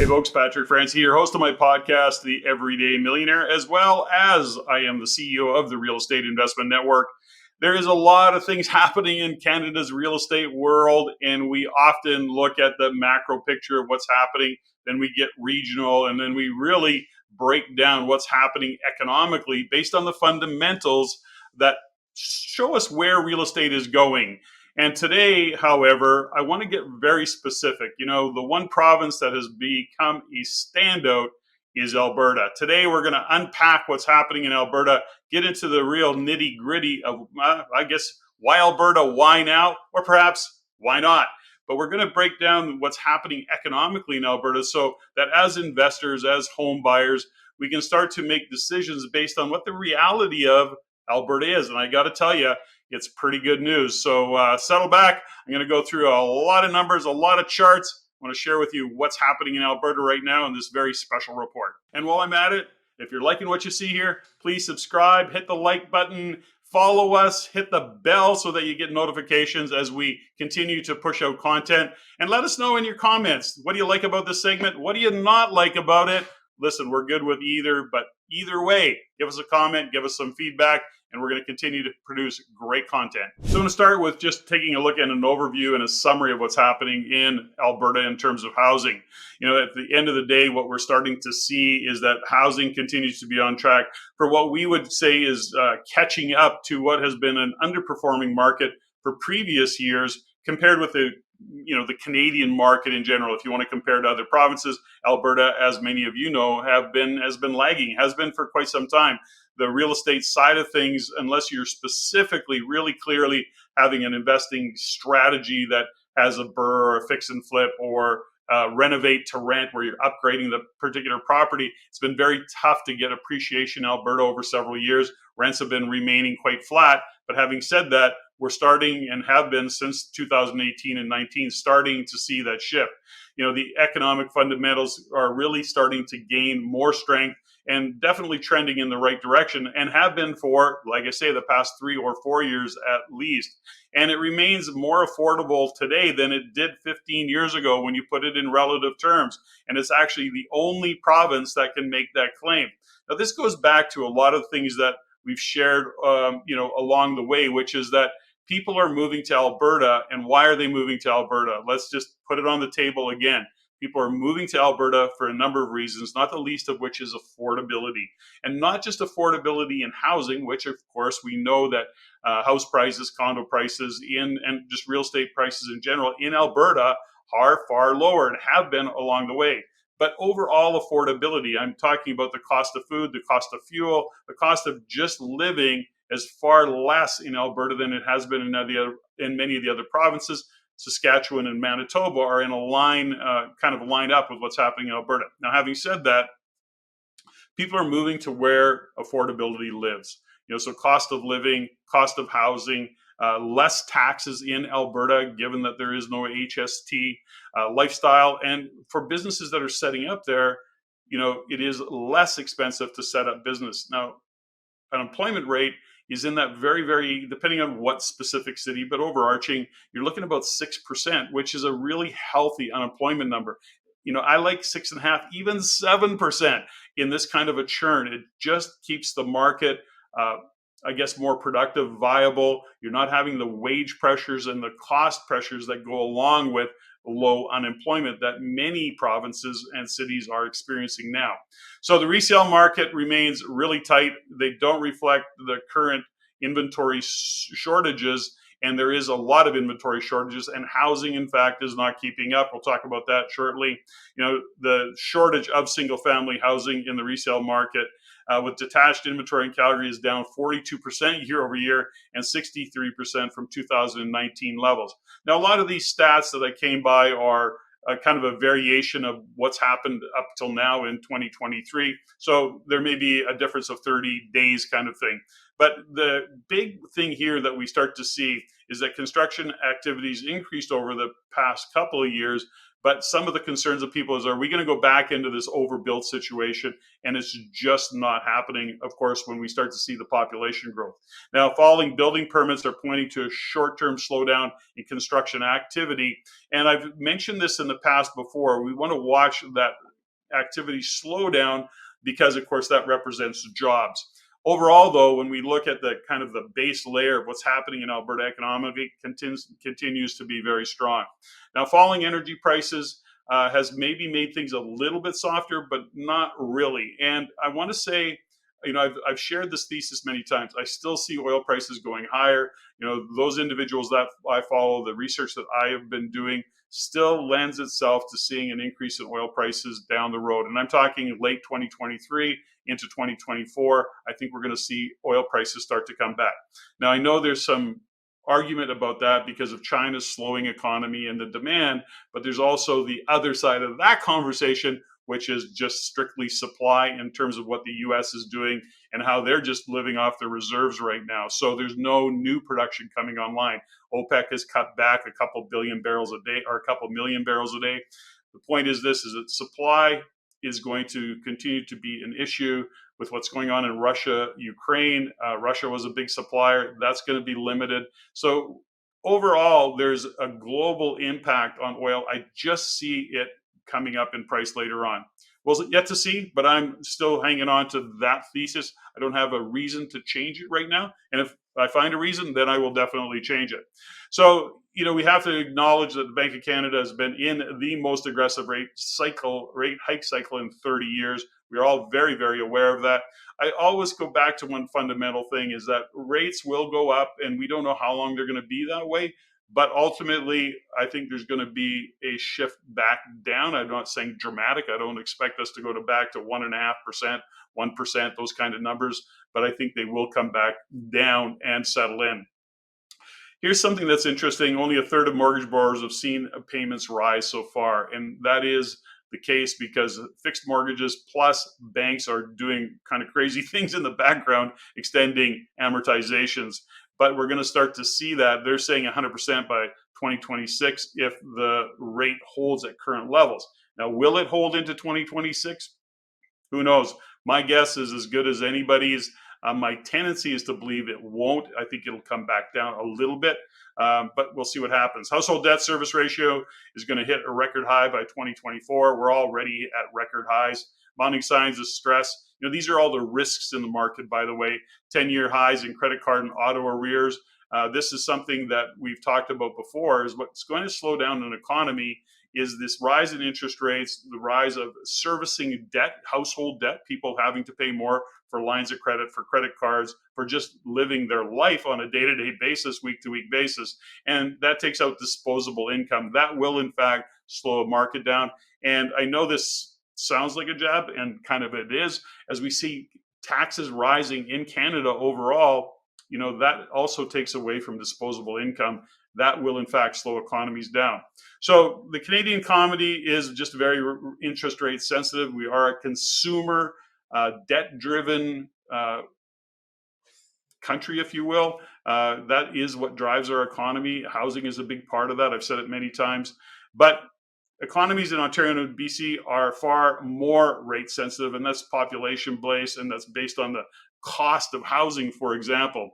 folks, Patrick Francie here, host of my podcast, The Everyday Millionaire, as well as I am the CEO of the Real Estate Investment Network. There is a lot of things happening in Canada's real estate world, and we often look at the macro picture of what's happening, then we get regional, and then we really break down what's happening economically based on the fundamentals that show us where real estate is going. And today, however, I want to get very specific. You know, the one province that has become a standout is Alberta. Today, we're going to unpack what's happening in Alberta, get into the real nitty gritty of, I guess, why Alberta, why now, or perhaps why not. But we're going to break down what's happening economically in Alberta so that as investors, as home buyers, we can start to make decisions based on what the reality of Alberta is. And I got to tell you, it's pretty good news. So settle back. I'm going to go through a lot of numbers, a lot of charts. I want to share with you what's happening in Alberta right now in this very special report. And while I'm at it, if you're liking what you see here, please subscribe, hit the like button, follow us, hit the bell so that you get notifications as we continue to push out content. And let us know in your comments, what do you like about this segment? What do you not like about it? Listen, we're good with either, but either way, give us a comment, give us some feedback, and we're going to continue to produce great content. So I'm going to start with just taking a look at an overview and a summary of what's happening in Alberta in terms of housing. You know, at the end of the day, what we're starting to see is that housing continues to be on track for what we would say is catching up to what has been an underperforming market for previous years compared with the Canadian market in general. If you want to compare to other provinces, Alberta, as many of you know, has been lagging, has been for quite some time. The real estate side of things, unless you're specifically really clearly having an investing strategy that has a BRRRR or a fix and flip or renovate to rent where you're upgrading the particular property, it's been very tough to get appreciation in Alberta over several years. Rents have been remaining quite flat. But having said that, we're starting and have been since 2018 and 19 starting to see that shift. You know, the economic fundamentals are really starting to gain more strength and definitely trending in the right direction and have been for, like I say, the past 3 or 4 years at least. And it remains more affordable today than it did 15 years ago when you put it in relative terms. And it's actually the only province that can make that claim. Now, this goes back to a lot of things that we've shared, along the way, which is that people are moving to Alberta. And why are they moving to Alberta? Let's just put it on the table again. People are moving to Alberta for a number of reasons, not the least of which is affordability. And not just affordability in housing, which of course we know that house prices, condo prices, and just real estate prices in general in Alberta are far lower and have been along the way. But overall affordability, I'm talking about the cost of food, the cost of fuel, the cost of just living is far less in Alberta than it has been in many of the other provinces. Saskatchewan and Manitoba are in a line, kind of lined up with what's happening in Alberta. Now, having said that, people are moving to where affordability lives. You know, so cost of living, cost of housing, less taxes in Alberta, given that there is no HST, lifestyle, and for businesses that are setting up there, you know, it is less expensive to set up business. Now, unemployment rate is in that very, very, depending on what specific city, but overarching, you're looking about 6%, which is a really healthy unemployment number. You know, I like 6.5%, even 7% in this kind of a churn. It just keeps the market, more productive, viable. You're not having the wage pressures and the cost pressures that go along with low unemployment that many provinces and cities are experiencing now. So the resale market remains really tight. They don't reflect the current inventory shortages, and there is a lot of inventory shortages, and housing, in fact, is not keeping up. We'll talk about that shortly. You know, the shortage of single-family housing in the resale market with detached inventory in Calgary is down 42% year over year and 63% from 2019 levels. Now, a lot of these stats that I came by are kind of a variation of what's happened up till now in 2023. So there may be a difference of 30 days kind of thing. But the big thing here that we start to see is that construction activities increased over the past couple of years. But some of the concerns of people is, are we going to go back into this overbuilt situation? And it's just not happening, of course, when we start to see the population growth. Now, falling building permits are pointing to a short-term slowdown in construction activity. And I've mentioned this in the past before. We want to watch that activity slow down because, of course, that represents jobs. Overall, though, when we look at the kind of the base layer of what's happening in Alberta economically, continues to be very strong. Now, falling energy prices has maybe made things a little bit softer, but not really. And I want to say, I've shared this thesis many times. I still see oil prices going higher. Those individuals that I follow, the research that I have been doing still lends itself to seeing an increase in oil prices down the road. And I'm talking late 2023 into 2024. I think we're going to see oil prices start to come back. Now, I know there's some argument about that because of China's slowing economy and the demand, but there's also the other side of that conversation, which is just strictly supply in terms of what the US is doing and how they're just living off their reserves right now. So there's no new production coming online. OPEC has cut back a couple billion barrels a day, or a couple million barrels a day. The point is this, is that supply is going to continue to be an issue with what's going on in Russia, Ukraine. Russia was a big supplier. That's going to be limited. So overall, there's a global impact on oil. I just see it coming up in price later on. Well, yet to see, but I'm still hanging on to that thesis. I don't have a reason to change it right now. And if I find a reason, then I will definitely change it. So, we have to acknowledge that the Bank of Canada has been in the most aggressive rate hike cycle in 30 years. We're all very, very aware of that. I always go back to one fundamental thing, is that rates will go up, and we don't know how long they're going to be that way. But ultimately, I think there's going to be a shift back down. I'm not saying dramatic. I don't expect us to go back to 1.5%, 1%, those kind of numbers. But I think they will come back down and settle in. Here's something that's interesting. Only a third of mortgage borrowers have seen payments rise so far. And that is the case because fixed mortgages plus banks are doing kind of crazy things in the background, extending amortizations. But we're going to start to see that. They're saying 100% by 2026 if the rate holds at current levels. Now, will it hold into 2026? Who knows? My guess is as good as anybody's. My tendency is to believe it won't. I think it'll come back down a little bit, but we'll see what happens. Household debt service ratio is going to hit a record high by 2024. We're already at record highs. Mounting signs of stress. These are all the risks in the market, by the way. 10-year highs in credit card and auto arrears. This is something that we've talked about before, is what's going to slow down an economy is this rise in interest rates, the rise of servicing debt, household debt, people having to pay more for lines of credit, for credit cards, for just living their life on a day-to-day basis, week-to-week basis. And that takes out disposable income. That will, in fact, slow a market down. And I know this sounds like a jab, and kind of it is, as we see taxes rising in Canada overall, that also takes away from disposable income. That will, in fact, slow economies down. So the Canadian economy is just very interest rate sensitive. We are a consumer, debt-driven country, if you will. That is what drives our economy. Housing is a big part of that. I've said it many times. But economies in Ontario and BC are far more rate sensitive, and that's population based, and that's based on the cost of housing, for example.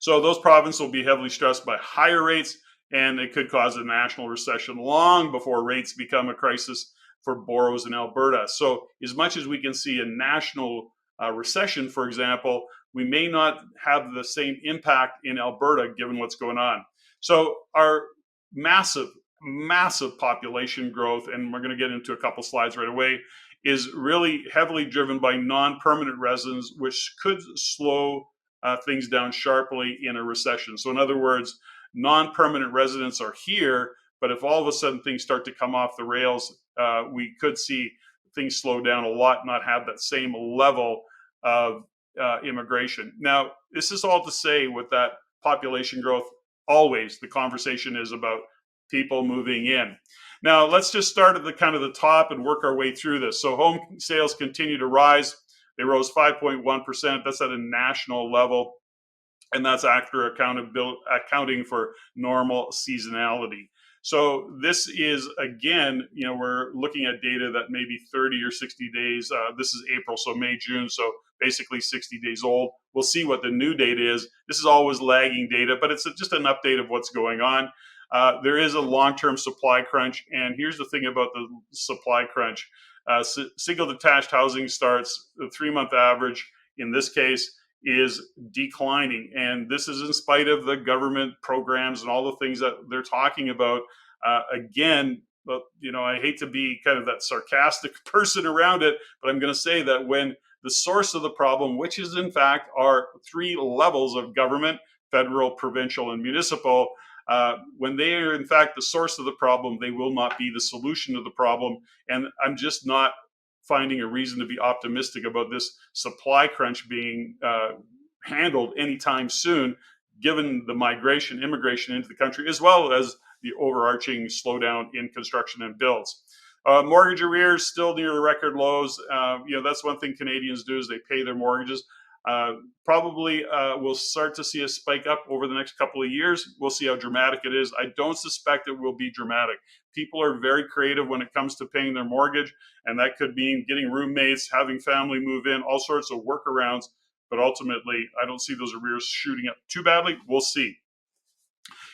So those provinces will be heavily stressed by higher rates, and it could cause a national recession long before rates become a crisis for borrowers in Alberta. So as much as we can see a national recession, for example, we may not have the same impact in Alberta given what's going on. So our massive population growth, and we're going to get into a couple slides right away, is really heavily driven by non-permanent residents, which could slow things down sharply in a recession. So in other words, non-permanent residents are here, but if all of a sudden things start to come off the rails, we could see things slow down a lot, not have that same level of immigration. Now, this is all to say with that population growth, always the conversation is about people moving in. Now, let's just start at the top and work our way through this. So home sales continue to rise. They rose 5.1%. That's at a national level. And that's after accounting for normal seasonality. So this is, again, we're looking at data that may be 30 or 60 days. This is April, so May, June, so basically 60 days old. We'll see what the new data is. This is always lagging data, but it's just an update of what's going on. There is a long-term supply crunch, and here's the thing about the supply crunch. Single detached housing starts, the 3 month average in this case is declining. And this is in spite of the government programs and all the things that they're talking about. Again, but I hate to be kind of that sarcastic person around it, but I'm going to say that when the source of the problem, which is in fact our three levels of government, federal, provincial, and municipal, when they are in fact the source of the problem, they will not be the solution to the problem. And I'm just not finding a reason to be optimistic about this supply crunch being handled anytime soon, given the immigration into the country, as well as the overarching slowdown in construction and builds. Mortgage arrears still near record lows. That's one thing Canadians do, is they pay their mortgages. Probably we'll start to see a spike up over the next couple of years. We'll see how dramatic it is. I don't suspect it will be dramatic. People are very creative when it comes to paying their mortgage, and that could mean getting roommates, having family move in, all sorts of workarounds. But ultimately, I don't see those arrears shooting up too badly. We'll see.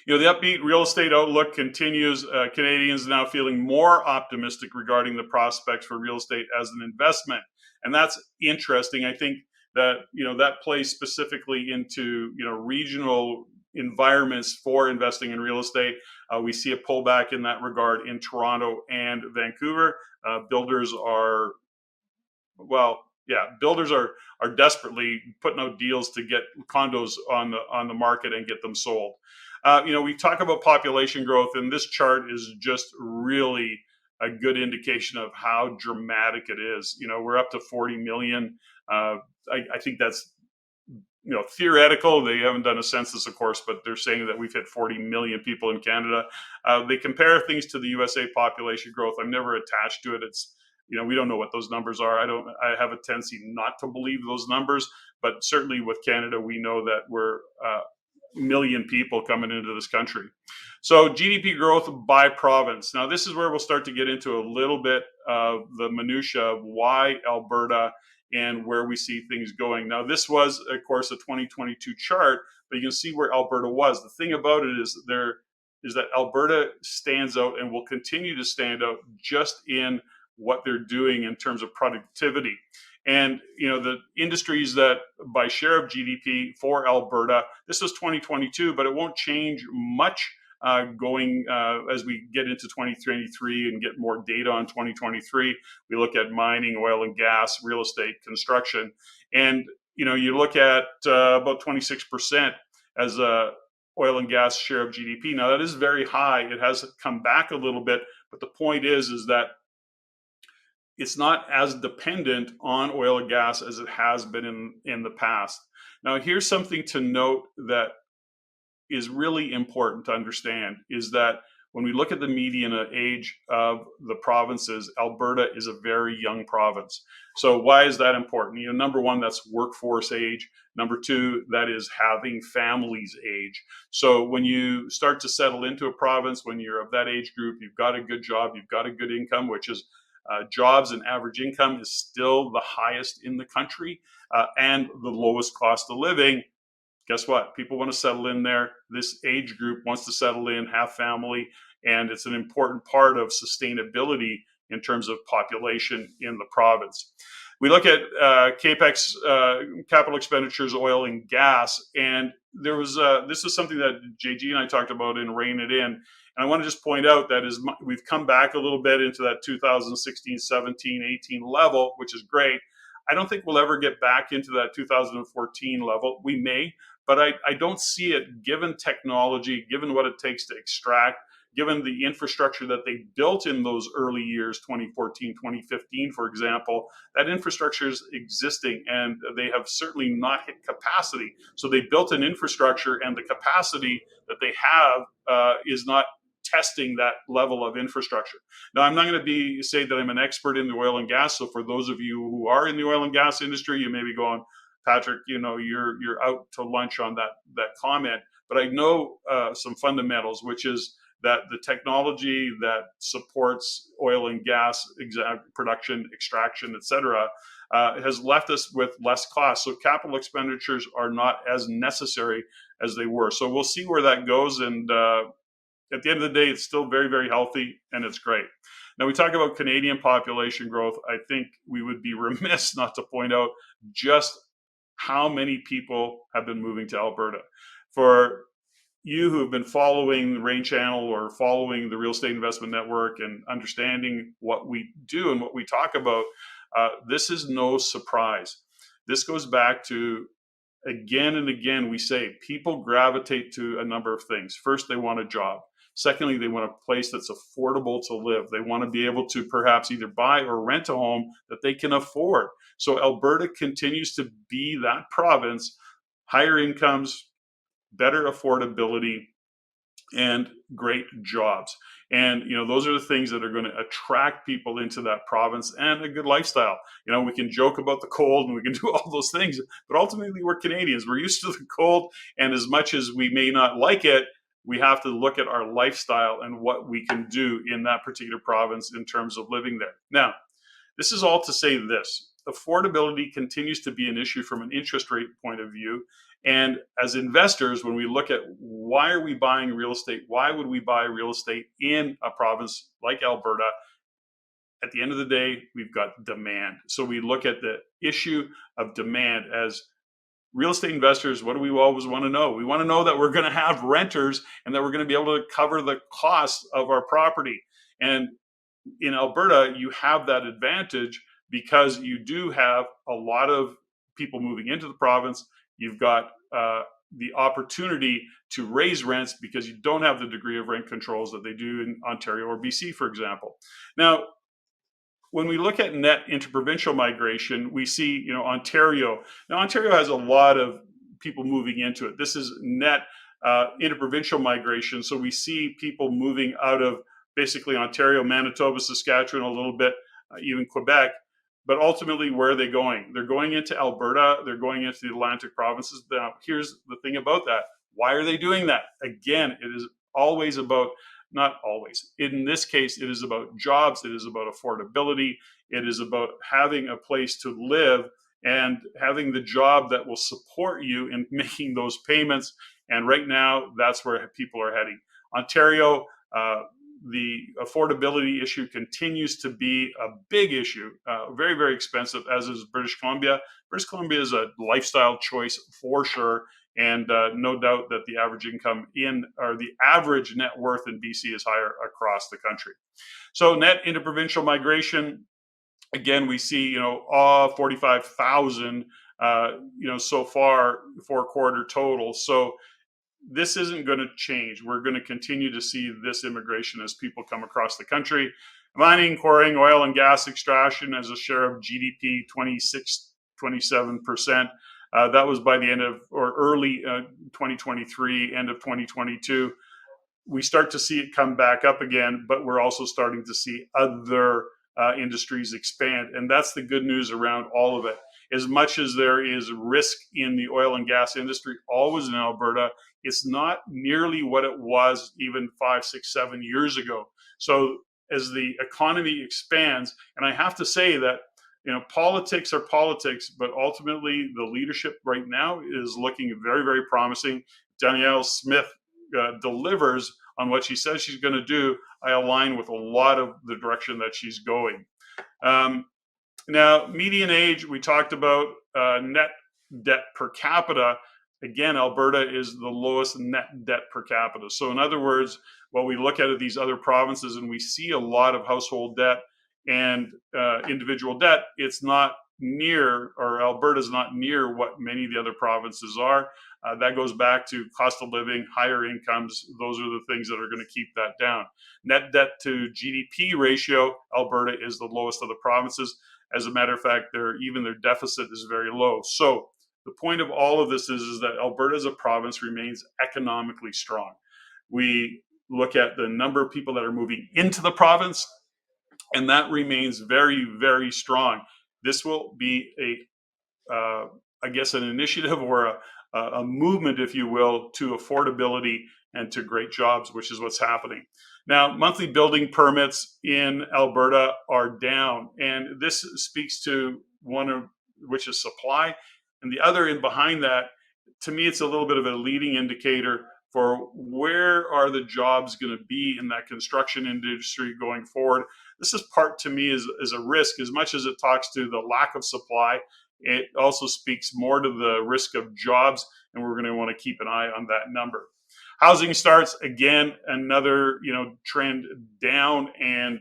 The upbeat real estate outlook continues. Canadians now feeling more optimistic regarding the prospects for real estate as an investment, and that's interesting. I think that that plays specifically into regional environments for investing in real estate. We see a pullback in that regard in Toronto and Vancouver. Builders are desperately putting out deals to get condos on the market and get them sold. We talk about population growth, and this chart is just really a good indication of how dramatic it is. We're up to 40 million. I think that's theoretical. They haven't done a census, of course, but they're saying that we've hit 40 million people in Canada. They compare things to the USA population growth. I'm never attached to it. It's we don't know what those numbers are. I have a tendency not to believe those numbers, but certainly with Canada, we know that we're million people coming into this country. So GDP growth by province. Now, this is where we'll start to get into a little bit of the minutia of why Alberta and where we see things going. Now, this was, of course, a 2022 chart, but you can see where Alberta was. The thing about it is that Alberta stands out and will continue to stand out just in what they're doing in terms of productivity. And the industries that by share of GDP for Alberta, this was 2022, but it won't change much going as we get into 2023 and get more data on 2023. We look at mining, oil and gas, real estate, construction, and you look at about 26% as a oil and gas share of GDP. Now that is very high. It has come back a little bit, but the point is that it's not as dependent on oil and gas as it has been in the past. Now, here's something to note that is really important to understand, is that when we look at the median age of the provinces, Alberta is a very young province. So why is that important? Number one, that's workforce age. Number two, that is having families age. So when you start to settle into a province, when you're of that age group, you've got a good job, you've got a good income, which is jobs and average income is still the highest in the country and the lowest cost of living. Guess what? People want to settle in there. This age group wants to settle in, have family, and it's an important part of sustainability in terms of population in the province. We look at CAPEX, capital expenditures, oil and gas, and there was this is something that JG and I talked about in Rein It In. And I want to just point out that we've come back a little bit into that 2016, 17, 18 level, which is great. I don't think we'll ever get back into that 2014 level. We may, but I don't see it, given technology, given what it takes to extract, given the infrastructure that they built in those early years, 2014, 2015, for example. That infrastructure is existing, and they have certainly not hit capacity. So they built an infrastructure, and the capacity that they have is not testing that level of infrastructure. Now, I'm not going to say that I'm an expert in the oil and gas. So for those of you who are in the oil and gas industry, you may be going, Patrick, you're out to lunch on that comment. But I know some fundamentals, which is that the technology that supports oil and gas production, extraction, et cetera, has left us with less cost. So capital expenditures are not as necessary as they were. So we'll see where that goes. And at the end of the day, it's still very, very healthy and it's great. Now, we talk about Canadian population growth. I think we would be remiss not to point out just how many people have been moving to Alberta. For you who have been following the Rain Channel or following the Real Estate Investment Network and understanding what we do and what we talk about, this is no surprise. This goes back to, again and again, we say people gravitate to a number of things. First, they want a job. Secondly, they want a place that's affordable to live. They want to be able to perhaps either buy or rent a home that they can afford. So Alberta continues to be that province, higher incomes, better affordability, and great jobs. And those are the things that are going to attract people into that province, and a good lifestyle. We can joke about the cold and we can do all those things, but ultimately we're Canadians. We're used to the cold, and as much as we may not like it, we have to look at our lifestyle and what we can do in that particular province in terms of living there. Now, this is all to say this: affordability continues to be an issue from an interest rate point of view. And as investors, when we look at why are we buying real estate, why would we buy real estate in a province like Alberta? At the end of the day, we've got demand. So we look at the issue of demand as real estate investors. What do we always want to know? We want to know that we're going to have renters and that we're going to be able to cover the costs of our property. And in Alberta, you have that advantage because you do have a lot of people moving into the province. You've got the opportunity to raise rents because you don't have the degree of rent controls that they do in Ontario or BC, for example. Now, when we look at net interprovincial migration, we see, Ontario. Now, Ontario has a lot of people moving into it. This is net interprovincial migration. So we see people moving out of basically Ontario, Manitoba, Saskatchewan, a little bit, even Quebec. But ultimately, where are they going? They're going into Alberta. They're going into the Atlantic provinces. Now, here's the thing about that. Why are they doing that? Again, it is always about, not always. In this case, it is about jobs. It is about affordability. It is about having a place to live and having the job that will support you in making those payments. And right now, that's where people are heading. Ontario, the affordability issue continues to be a big issue, very, very expensive, as is British Columbia. British Columbia is a lifestyle choice for sure. And no doubt that the average income or the average net worth in BC is higher across the country. So net interprovincial migration, again, we see, 45,000, so far, 4-quarter total. So this isn't going to change. We're going to continue to see this immigration as people come across the country. Mining, quarrying, oil and gas extraction as a share of GDP, 27%. That was by the end of, or early 2023, end of 2022. We start to see it come back up again, but we're also starting to see other industries expand. And that's the good news around all of it. As much as there is risk in the oil and gas industry, always in Alberta, it's not nearly what it was even 5, 6, 7 years ago. So as the economy expands, and I have to say that, politics are politics, but ultimately the leadership right now is looking very, very promising. Danielle Smith delivers on what she says she's going to do. I align with a lot of the direction that she's going. Now, median age, we talked about net debt per capita. Again, Alberta is the lowest net debt per capita. So in other words, while we look at these other provinces and we see a lot of household debt and individual debt, it's not near, or Alberta's not near what many of the other provinces are. That goes back to cost of living, higher incomes. Those are the things that are going to keep that down. Net debt to GDP ratio, Alberta is the lowest of the provinces. As a matter of fact, their deficit is very low. So the point of all of this is that Alberta as a province remains economically strong. We look at the number of people that are moving into the province, and that remains very, very strong. This will be an initiative or a movement, if you will, to affordability and to great jobs, which is what's happening. Now, monthly building permits in Alberta are down, and this speaks to one of which is supply, and the other in behind that, to me, it's a little bit of a leading indicator for where are the jobs going to be in that construction industry going forward. This is part to me is a risk as much as it talks to the lack of supply. It also speaks more to the risk of jobs, and we're going to want to keep an eye on that number. Housing starts, again, another trend down, and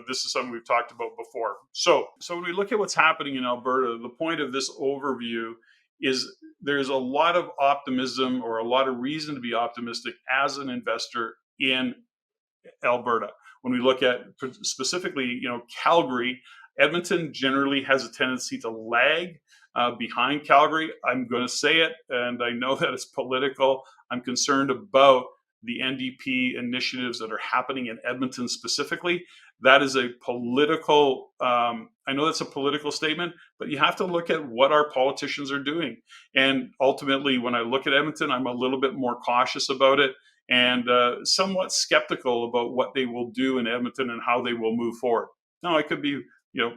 this is something we've talked about before. So when we look at what's happening in Alberta, the point of this overview is there's a lot of optimism or a lot of reason to be optimistic as an investor in Alberta. When we look at specifically, Calgary, Edmonton generally has a tendency to lag behind Calgary. I'm going to say it, and I know that it's political. I'm concerned about the NDP initiatives that are happening in Edmonton specifically. That is a political, I know that's a political statement, but you have to look at what our politicians are doing. And ultimately, when I look at Edmonton, I'm a little bit more cautious about it and somewhat skeptical about what they will do in Edmonton and how they will move forward. Now, I could be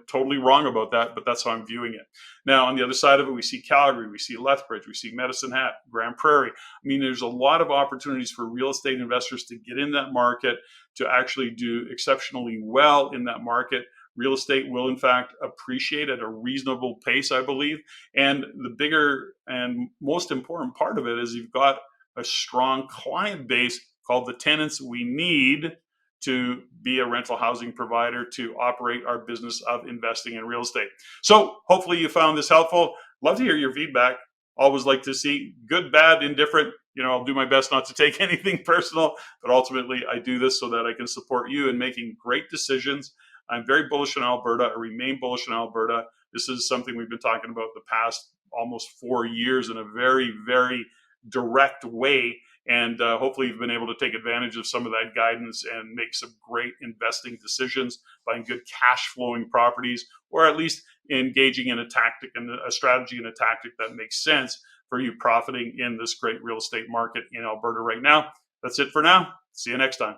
totally wrong about that, but that's how I'm viewing it. Now, on the other side of it, we see Calgary, we see Lethbridge, we see Medicine Hat, Grand Prairie. I mean, there's a lot of opportunities for real estate investors to get in that market, to actually do exceptionally well in that market. Real estate will, in fact, appreciate at a reasonable pace, I believe. And the bigger and most important part of it is you've got a strong client base called the tenants we need to be a rental housing provider to operate our business of investing in real estate. So hopefully you found this helpful. Love to hear your feedback. Always like to see good, bad, indifferent. I'll do my best not to take anything personal, but ultimately I do this so that I can support you in making great decisions. I'm very bullish on Alberta. I remain bullish on Alberta. This is something we've been talking about the past almost 4 years in a very, very direct way. And hopefully you've been able to take advantage of some of that guidance and make some great investing decisions, buying good cash flowing properties, or at least engaging in a tactic and a strategy and a tactic that makes sense for you profiting in this great real estate market in Alberta right now. That's it for now. See you next time.